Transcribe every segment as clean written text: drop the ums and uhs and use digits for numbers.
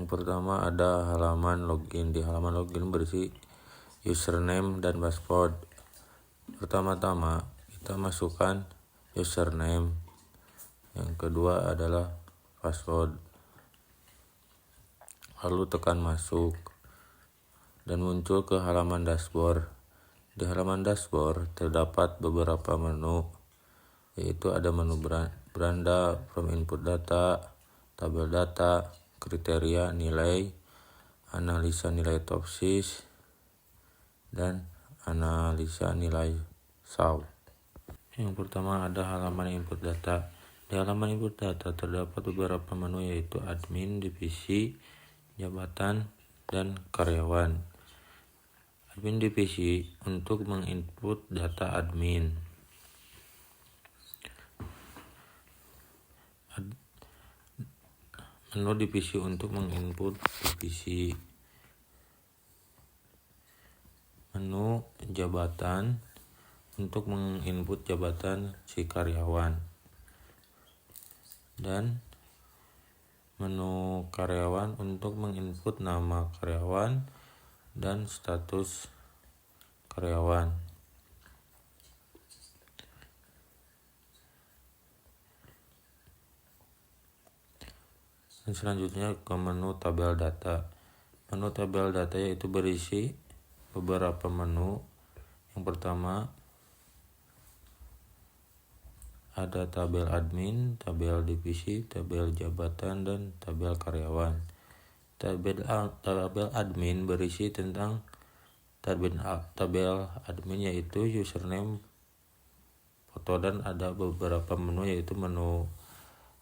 Yang pertama ada halaman login. Di halaman login berisi username dan password. Pertama-tama kita masukkan username. Yang kedua adalah password. Lalu tekan masuk dan muncul ke halaman dashboard. Di halaman dashboard terdapat beberapa menu, yaitu ada menu beranda, from input data, tabel data, kriteria, nilai, analisa nilai topsis, dan analisa nilai SAW. Yang pertama ada halaman input data. Di halaman input data terdapat beberapa menu, yaitu admin, divisi, jabatan, dan karyawan. Admin divisi untuk menginput data admin. Menu divisi untuk menginput divisi. Menu jabatan untuk menginput jabatan si karyawan. Dan menu karyawan untuk menginput nama karyawan dan status karyawan. Dan selanjutnya ke menu tabel data. Menu tabel data yaitu berisi beberapa menu. Yang pertama ada tabel admin, tabel divisi, tabel jabatan, dan tabel karyawan. Tabel admin berisi tentang tabel admin, yaitu username, foto, dan ada beberapa menu, yaitu menu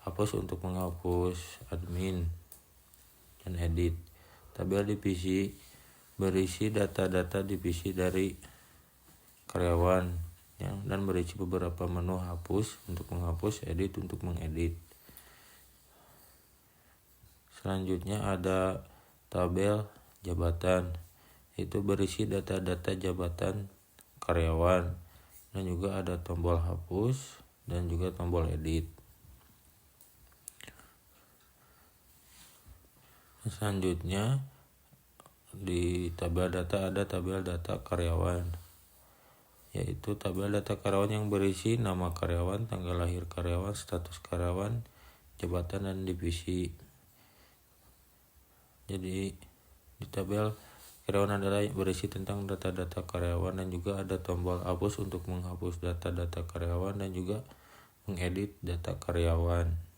hapus untuk menghapus admin dan edit. Tabel divisi berisi data-data divisi dari karyawan dan berisi beberapa menu hapus untuk menghapus, edit untuk mengedit. Selanjutnya ada tabel jabatan, itu berisi data-data jabatan karyawan, dan juga ada tombol hapus dan juga tombol edit. Selanjutnya di tabel data ada tabel data karyawan, yaitu tabel data karyawan yang berisi nama karyawan, tanggal lahir karyawan, status karyawan, jabatan, dan divisi. Jadi di tabel karyawan adalah berisi tentang data-data karyawan, dan juga ada tombol hapus untuk menghapus data-data karyawan dan juga mengedit data karyawan.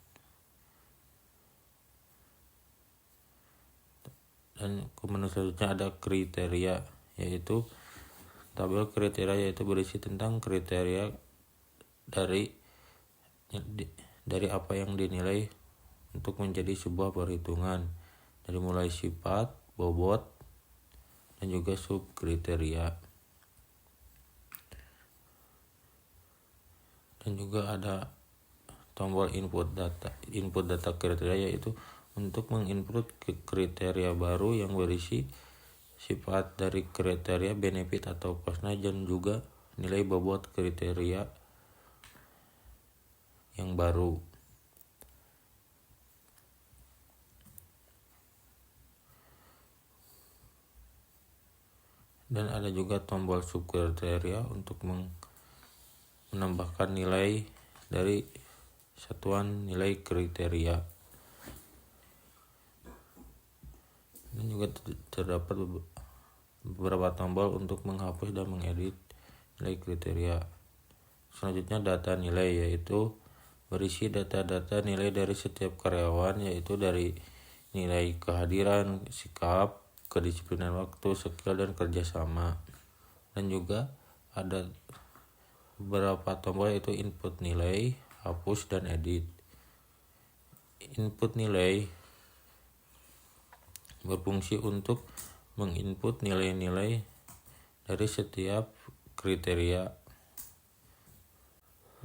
Dan kemudian selanjutnya ada kriteria, yaitu tabel kriteria yaitu berisi tentang kriteria dari apa yang dinilai untuk menjadi sebuah perhitungan, dari mulai sifat, bobot, dan juga subkriteria. Dan juga ada tombol input data kriteria, yaitu untuk menginput kriteria baru yang berisi sifat dari kriteria, benefit atau costnya, dan juga nilai bobot kriteria yang baru. Dan ada juga tombol subkriteria untuk menambahkan nilai dari satuan nilai kriteria. Dan juga terdapat beberapa tombol untuk menghapus dan mengedit nilai kriteria. Selanjutnya data nilai, yaitu berisi data-data nilai dari setiap karyawan, yaitu dari nilai kehadiran, sikap, kedisiplinan waktu, skill, dan kerjasama. Dan juga ada beberapa tombol, yaitu input nilai, hapus, dan edit. Input nilai berfungsi untuk menginput nilai-nilai dari setiap kriteria.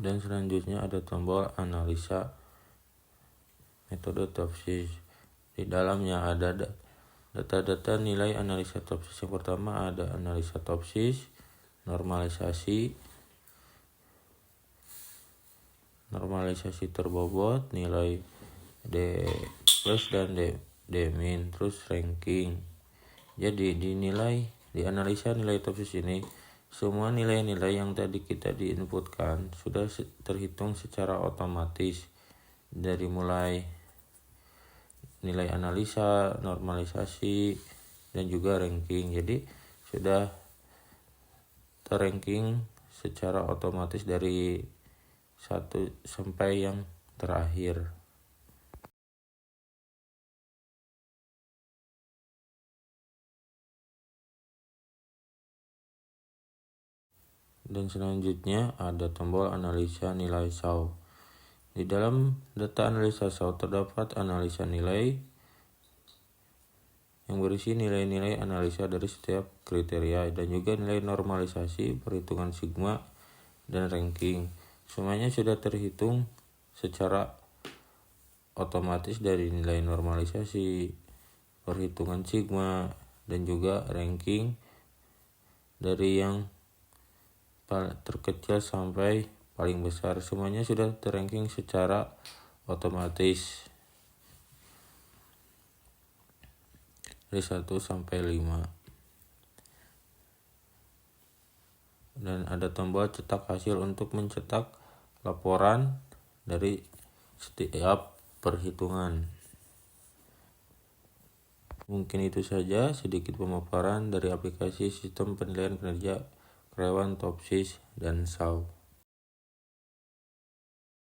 Dan selanjutnya ada tombol analisa metode topsis. Di dalamnya ada data-data nilai analisa topsis. Yang pertama ada analisa topsis, normalisasi terbobot, nilai D plus dan D demin, terus ranking. Jadi dianalisa nilai TOPSIS ini, semua nilai-nilai yang tadi kita diinputkan sudah terhitung secara otomatis dari mulai nilai analisa, normalisasi, dan juga ranking. Jadi sudah terranking secara otomatis dari 1 sampai yang terakhir. Dan selanjutnya ada tombol analisa nilai SAW. Di dalam data analisa SAW terdapat analisa nilai yang berisi nilai-nilai analisa dari setiap kriteria dan juga nilai normalisasi, perhitungan sigma, dan ranking. Semuanya sudah terhitung secara otomatis dari nilai normalisasi, perhitungan sigma, dan juga ranking dari yang terkecil sampai paling besar. Semuanya sudah terranking secara otomatis dari 1 sampai 5. Dan ada tombol cetak hasil untuk mencetak laporan dari setiap perhitungan. Mungkin itu saja sedikit pemaparan dari aplikasi sistem penilaian kinerja karyawan TOPSIS dan SAW.